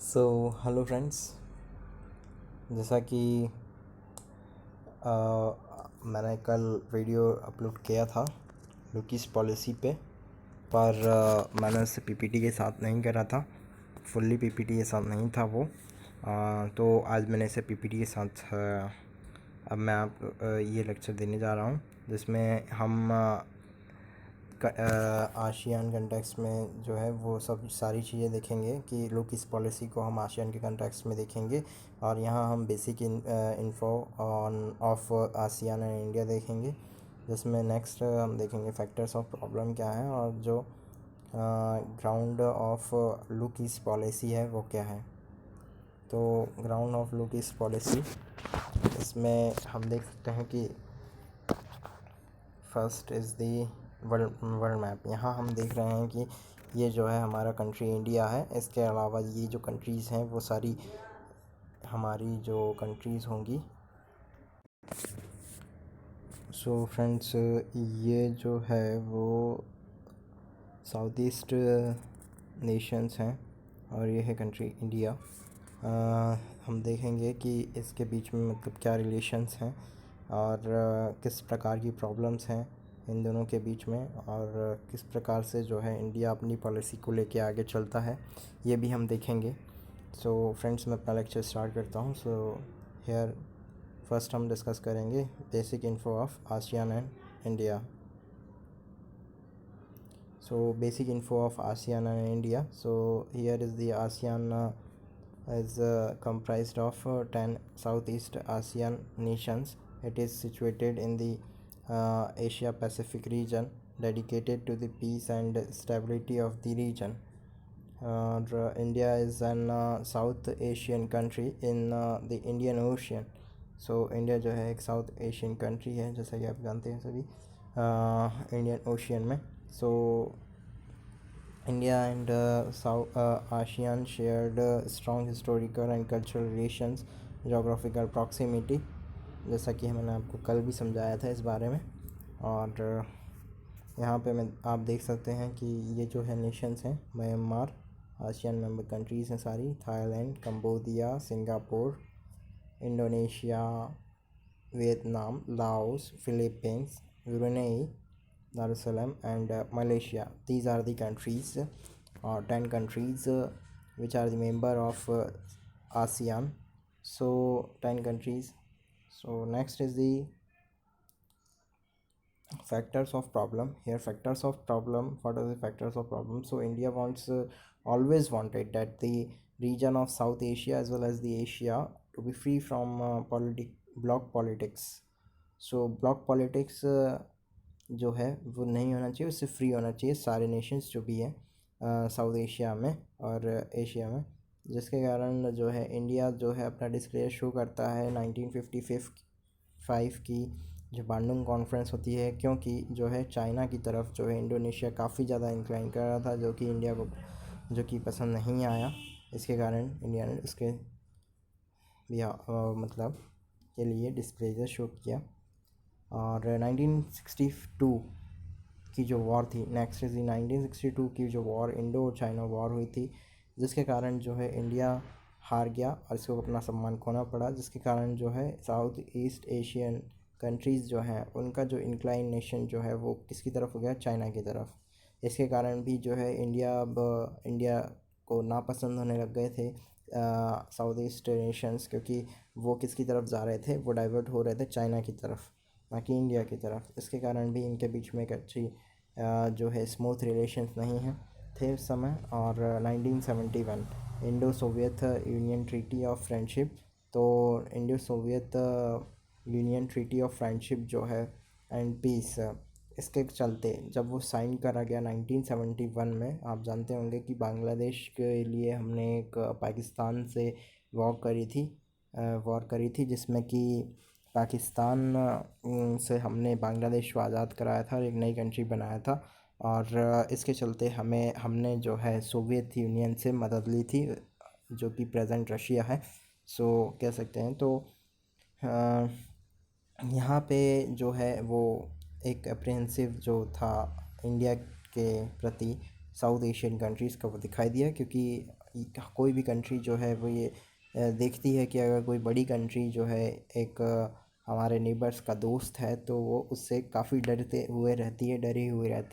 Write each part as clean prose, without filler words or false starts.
So hello friends. जैसा कि मैंने कल वीडियो अपलोड किया था लुकीस पॉलिसी पे, पर मैंने उसे पीपीटी के साथ नहीं करा था, फुल्ली पीपीटी के साथ नहीं था वो। तो आज मैंने इसे पीपीटी के साथ अब मैं आप ये लेक्चर देने जा रहा हूँ, जिसमें हम आशियान कंटेक्स्ट में जो है वो सब सारी चीज़ें देखेंगे कि लोग किस पॉलिसी को हम आशियान के कंटेक्स्ट में देखेंगे। और यहाँ हम basic info on off ASEAN and India देखेंगे, जिसमें नेक्स्ट हम देखेंगे फैक्टर्स ऑफ प्रॉब्लम क्या है और जो ग्राउंड ऑफ लुकीस पॉलिसी है वो क्या है। तो ग्राउंड ऑफ लुकीस पॉलिसी, इसमें हम देख सकते हैं कि first is the world map. यहाँ हम देख रहे हैं कि ये जो है हमारा कंट्री इंडिया है। इसके अलावा ये जो कंट्रीज़ हैं वो सारी हमारी जो कंट्रीज़ होंगी। सो फ्रेंड्स, ये जो है वो साउथ ईस्ट नेशंस हैं और ये है कंट्री इंडिया। हम देखेंगे कि इसके बीच में मतलब क्या रिलेशंस हैं और किस प्रकार की प्रॉब्लम्स हैं इन दोनों के बीच में, और किस प्रकार से जो है इंडिया अपनी पॉलिसी को लेके आगे चलता है, ये भी हम देखेंगे। सो फ्रेंड्स, मैं अपना लेक्चर स्टार्ट करता हूँ। सो हेयर फर्स्ट हम डिस्कस करेंगे basic info of ASEAN and India. So basic info of ASEAN and India. So here is the ASEAN is comprised of 10 Southeast ASEAN nations. It is situated in the Asia Pacific region, dedicated to the peace and stability of the region. India is an South Asian country in the Indian Ocean. So India जो है एक south Asian country है, जैसा कि आप जानते हैं सभी, इंडियन ओशियन में। So India and South ASEAN shared strong historical and cultural relations, geographical proximity, जैसा कि मैंने आपको कल भी समझाया था इस बारे में। और यहाँ पे मैं आप देख सकते हैं कि ये जो है नेशंस हैं, म्यांमार, आसियान मेंबर कंट्रीज़ हैं सारी, Thailand, Cambodia, Singapore, Indonesia, Vietnam, Laos, Philippines, Brunei, Darussalam, and Malaysia. These are the countries, 10 countries which are the member of ASEAN. So 10 countries. So next is the factors of problem. Here factors of problem. What are the factors of problem? So India wants always wanted that the region of South Asia as well as the Asia to be free from block politics. So block politics जो है वो नहीं होना चाहिए, उससे free होना चाहिए सारे नेशंस जो भी हैं साउथ एशिया में और एशिया में, जिसके कारण जो है इंडिया जो है अपना डिस्क्लेयर शो करता है 1955 की जो बांडुंग कॉन्फ्रेंस होती है, क्योंकि जो है चाइना की तरफ जो है इंडोनेशिया काफ़ी ज़्यादा इंक्लाइन कर रहा था, जो कि इंडिया को जो कि पसंद नहीं आया। इसके कारण इंडिया ने उसके मतलब के लिए डिस्प्लेजर शो किया। और 1962 की जो वॉर थी, नेक्स्ट इज 1962 की जो वॉर, इंडो चाइना वॉर हुई थी, जिसके कारण जो है इंडिया हार गया और इसको अपना सम्मान खोना पड़ा, जिसके कारण जो है साउथ ईस्ट एशियन कंट्रीज़ जो हैं उनका जो इंक्लाइनेशन जो है वो किसकी तरफ हो गया, चाइना की तरफ। इसके कारण भी जो है इंडिया को नापसंद होने लग गए थे साउथ ईस्ट नेशंस, क्योंकि वो किसकी तरफ जा रहे थे, वो डाइवर्ट हो रहे थे चाइना की तरफ, ना कि इंडिया की तरफ। इसके कारण भी इनके बीच में एक अच्छी जो है स्मूथ रिलेशंस नहीं हैं थे उस समय। और 1971 Indo Soviet Union treaty of friendship, तो Indo Soviet Union treaty of friendship जो है एंड पीस, इसके चलते जब वो साइन करा गया 1971 में, आप जानते होंगे कि बांग्लादेश के लिए हमने एक पाकिस्तान से वॉर करी थी, जिसमें कि पाकिस्तान से हमने बांग्लादेश को आज़ाद कराया था और एक नई कंट्री बनाया था। और इसके चलते हमने जो है सोवियत यूनियन से मदद ली थी, जो कि प्रेजेंट रशिया है, सो कह सकते हैं। तो यहाँ पे जो है वो एक अप्रेहेंसिव जो था इंडिया के प्रति साउथ एशियन कंट्रीज़ का, वो दिखाई दिया, क्योंकि कोई भी कंट्री जो है वो ये देखती है कि अगर कोई बड़ी कंट्री जो है एक हमारे नेबर्स का दोस्त है तो वो उससे काफ़ी डरी हुई रहती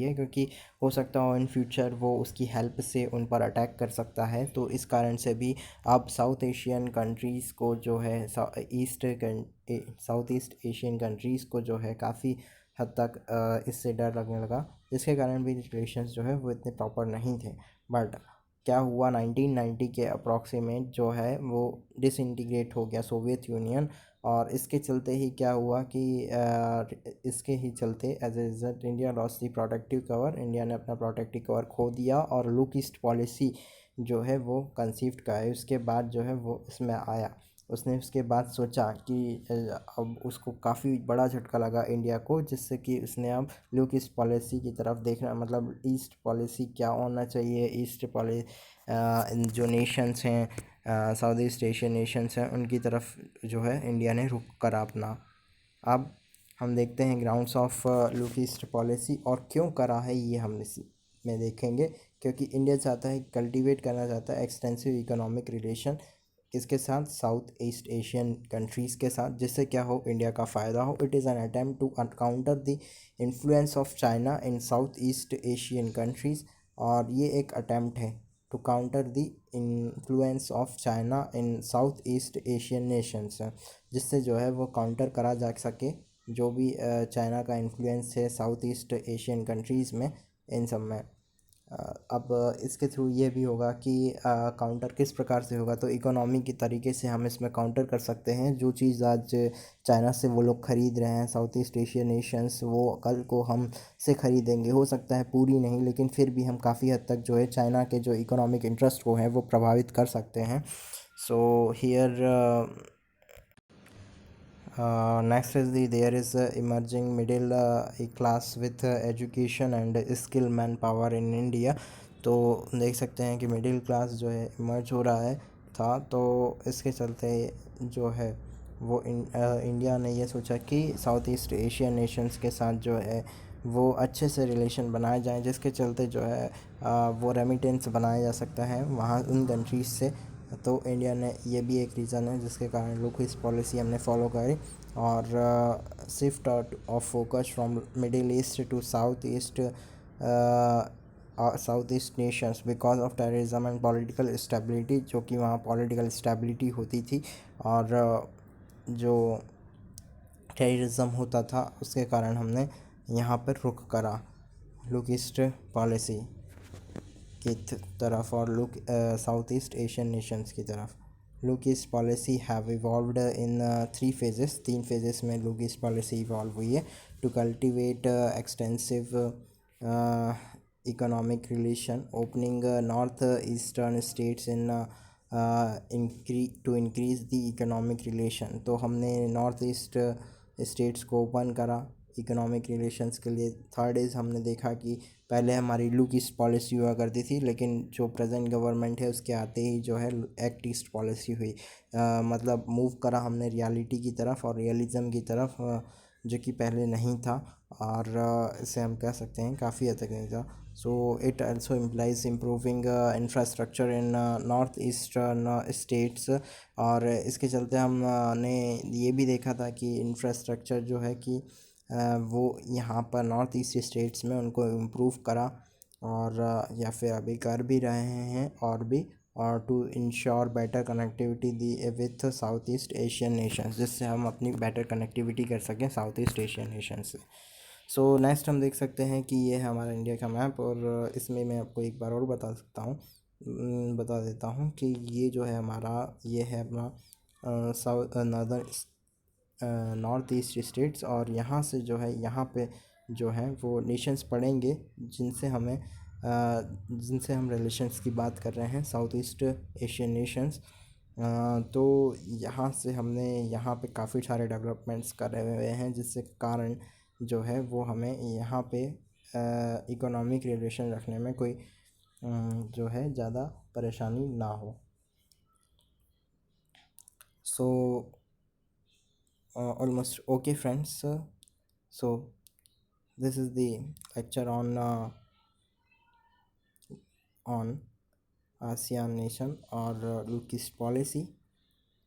है, क्योंकि हो सकता हो इन फ्यूचर वो उसकी हेल्प से उन पर अटैक कर सकता है। तो इस कारण से भी अब साउथ एशियन कंट्रीज़ को जो है साउथ ईस्ट एशियन कंट्रीज़ को जो है काफ़ी हद तक इससे डर लगने लगा, जिसके कारण भी रिलेशंस जो है वो इतने प्रॉपर नहीं थे। बट क्या हुआ, 1990 के अप्रॉक्सीमेट जो है वो डिसइंटीग्रेट हो गया सोवियत यूनियन, और इसके चलते ही क्या हुआ कि इसके ही चलते as a result India lost the protective cover, India ने अपना प्रोटेक्टिव कवर खो दिया और लुक ईस्ट पॉलिसी जो है वो कंसीव्ड का है। उसके बाद जो है वो इसमें आया, उसने उसके बाद सोचा कि अब उसको काफ़ी बड़ा झटका लगा इंडिया को, जिससे कि उसने अब लुक ईस्ट पॉलिसी की तरफ देखना, मतलब ईस्ट पॉलिसी क्या होना चाहिए, ईस्ट पॉलिसी जो नेशंस हैं साउथ ईस्ट एशियन नेशंस हैं उनकी तरफ जो है इंडिया ने रुख करा अपना। अब हम देखते हैं grounds of look East policy और क्यों करा है ये हम इस में देखेंगे, क्योंकि इंडिया चाहता है, कल्टीवेट करना चाहता है एक्सटेंसिव इकोनॉमिक रिलेशन किसके साथ, साउथ ईस्ट एशियन कंट्रीज़ के साथ, जिससे क्या हो, इंडिया का फ़ायदा हो। It is an attempt to counter the influence of China in South East Asian countries, और ये एक अटेम्प्ट है to counter the influence of China in South East Asian nations, जिससे जो है वो काउंटर करा जा सके जो भी चाइना का इन्फ्लुएंस है साउथ ईस्ट एशियन कंट्रीज़ में, इन सब में। अब इसके थ्रू ये भी होगा कि काउंटर किस प्रकार से होगा, तो इकोनॉमी के तरीके से हम इसमें काउंटर कर सकते हैं। जो चीज़ आज चाइना से वो लोग ख़रीद रहे हैं साउथ ईस्ट एशियन नेशंस, वो कल को हम से ख़रीदेंगे, हो सकता है पूरी नहीं, लेकिन फिर भी हम काफ़ी हद तक जो है चाइना के जो इकोनॉमिक इंटरेस्ट को है वो प्रभावित कर सकते हैं। So here next is there is emerging middle class with education and skill manpower in India। तो देख सकते हैं कि मिडिल क्लास जो है इमर्ज हो रहा है था, तो इसके चलते जो है वो इंडिया ने ये सोचा कि साउथ ईस्ट एशियन नेशंस के साथ जो है वो अच्छे से रिलेशन बनाए जाएं, जिसके चलते जो है वो रेमिटेंस बनाया जा सकता है वहाँ उन कंट्रीज़ से। तो इंडिया ने, ये भी एक रीज़न है जिसके कारण लोग इस पॉलिसी हमने फॉलो करी, और shift of focus from Middle East to South East nations because of terrorism and political stability, जो कि वहाँ पॉलिटिकल स्टेबिलिटी होती थी और जो टेररिज्म होता था उसके कारण हमने यहाँ पर रुख करा लुक ईस्ट पॉलिसी की तरफ और look South East Asian nations की तरफ। Look East policy have evolved in 3 phases, 3 phases में लुक ईस्ट पॉलिसी इवॉल्व हुई है। To cultivate extensive economic relation, opening north eastern states in to increase the economic relation. तो हमने north east states को open करा economic relations के लिए। Third is हमने देखा कि पहले हमारी लुक ईस्ट पॉलिसी हुआ करती थी, लेकिन जो प्रेजेंट गवर्नमेंट है उसके आते ही जो है एक्ट ईस्ट पॉलिसी हुई, मतलब मूव करा हमने रियलिटी की तरफ और रियलिज़म की तरफ, जो कि पहले नहीं था, और इसे हम कह सकते हैं काफ़ी हद तक नहीं था। So it also implies improving infrastructure in north eastern states, और इसके चलते हमने ये भी देखा था कि इंफ्रास्ट्रक्चर जो है कि वो यहाँ पर नॉर्थ ईस्ट स्टेट्स में उनको इम्प्रूव करा, और या फिर अभी कर भी रहे हैं और भी, और to ensure better connectivity the with South East Asian nations, जिससे हम अपनी बेटर कनेक्टिविटी कर सकें साउथ ईस्ट एशियन नेशन से। सो नेक्स्ट हम देख सकते हैं कि ये है हमारा इंडिया का मैप, और इसमें मैं आपको एक बार और बता सकता हूँ, बता देता हूँ कि ये जो है हमारा, ये है अपना south northern north east states, और यहाँ से जो है यहाँ पे जो है वो नेशंस पड़ेंगे जिनसे हम रिलेशंस की बात कर रहे हैं साउथ ईस्ट एशियन नेशंस। तो यहाँ से हमने यहाँ पे काफ़ी सारे डेवलपमेंट्स करे हुए हैं, जिससे कारण जो है वो हमें यहाँ पे इकोनॉमिक रिलेशन रखने में कोई जो है ज़्यादा परेशानी ना हो। सो almost okay friends, so this is the lecture on ASEAN nation or look east policy.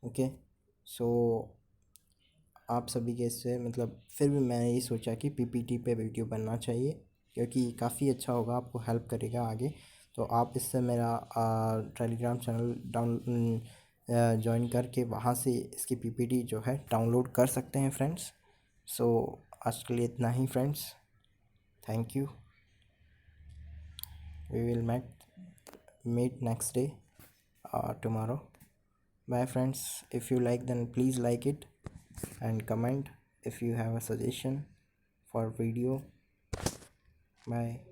Okay, so आप सभी के इससे मतलब फिर भी मैंने ये सोचा कि पीपीटी पे वीडियो बनना चाहिए, क्योंकि काफ़ी अच्छा होगा, आपको हेल्प करेगा आगे. तो आप इससे मेरा टेलीग्राम चैनल डाउन ज्वाइन करके वहाँ से इसकी पीपीटी जो है डाउनलोड कर सकते हैं फ्रेंड्स. सो आज के लिए इतना ही friends. Thank you. We will meet next day, tomorrow. Bye friends. If you like, then please like it and comment if you have a suggestion for video. Bye.